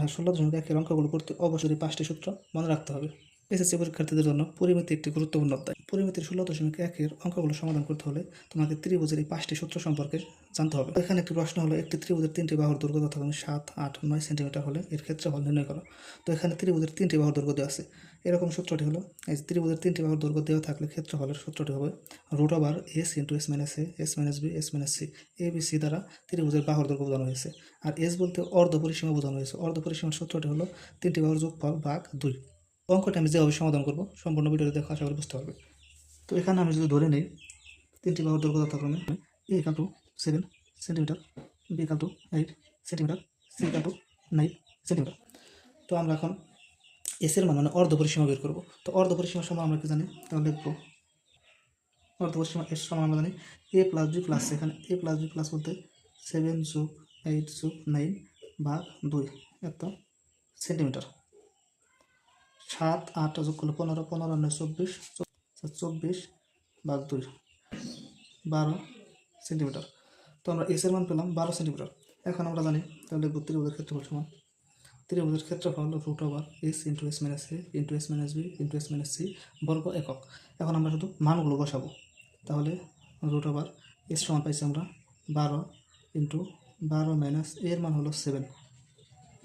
16.1 অঙ্কগুলো করতে অবশ্যই 5টি সূত্র মনে রাখতে হবে। এসএসসি পরীক্ষার্থীদের জন্য পরিমিতি একটি গুরুত্বপূর্ণ অধ্যায়। পরিমিতির 16.1 অঙ্কগুলো সমাধান করতে হলে তোমাকে ত্রিভুজের এই 5টি সূত্র সম্পর্কে জানতে হবে। এখানে একটি প্রশ্ন হলো, একটি ত্রিভুজের 3টি বাহুর দৈর্ঘ্য যথাক্রমে 7, 8, 9 সেন্টিমিটার হলে এর ক্ষেত্রফল নির্ণয় করো। তো এখানে ত্রিভুজের 3টি বাহুর দৈর্ঘ্য দেওয়া আছে। এরকম সূত্রটি হলো, এই ত্রিভুজের 3টি বাহুর দৈর্ঘ্য দেওয়া থাকলে ক্ষেত্রফলের সূত্রটি হবে √s × s - a, s - b, s - c। ABC দ্বারা ত্রিভুজের বাহুর দৈর্ঘ্য বোঝানো হয়েছে। আর এস বলতে অর্ধপরিসীমা বোঝানো হয়েছে। অর্ধপরিসীমার সূত্রটি হলো 3টি বাহুর যোগফল ভাগ 2। অঙ্কটা আমি যেভাবে সমাধান করবো সম্পূর্ণ ভিডিওটি দেখো, আশা করি বুঝতে পারবে। তো এখানে আমি যদি ধরে নিই 3টি বাহুর দৈর্ঘ্য যথাক্রমে a = 7 centimetre, b = 8 centimetre, c = 9 centimetre. তো আমরা এখন এস এর মান মানে অর্ধপরিসীমা বের করবো। তো অর্ধপরিসীমার সমান আমরা কি জানি, তাহলে লিখবো অর্ধপরিসীমা এর সমান আমরা জানি a + b প্লাস, এখানে a + b প্লাস বলতে 7 + 8 + 9 ভাগ 2 এত সেন্টিমিটার। 7, 8 যোগ করলে 15, 15 9 24, 24 ভাগ 2 12 সেন্টিমিটার। তো আমরা এস এর মান পেলাম 12 সেন্টিমিটার। এখন আমরা জানি, তাহলে ত্রিভুজের ক্ষেত্রফল সমান, ত্রিভুজের ক্ষেত্রফল √s × s - a × s - b × s - c বর্গ একক। এখন আমরা শুধু মানগুলো বসাবো। তাহলে √s সমান পাইছি আমরা 12 × 12 - এর মান হলো 7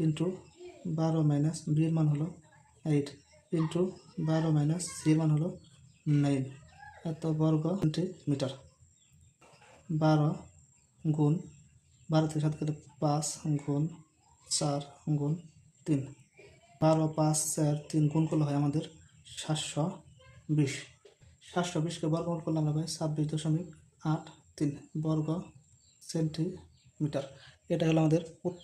× 12 - b এর মান হলো 8 × 12 - c এর মান হলো 9 এত বর্গ সেন্টিমিটার। 12 গুণ 12 থেকে 7 গেলে 5 গুণ 4 গুণ 3, 12, 5, 4, 3 গুণ করলে হয় আমাদের 720। 720কে বর্গমূল করলে আমরা পাই 26.83 বর্গ সেন্টিমিটার। এটা হলো আমাদের উত্তর।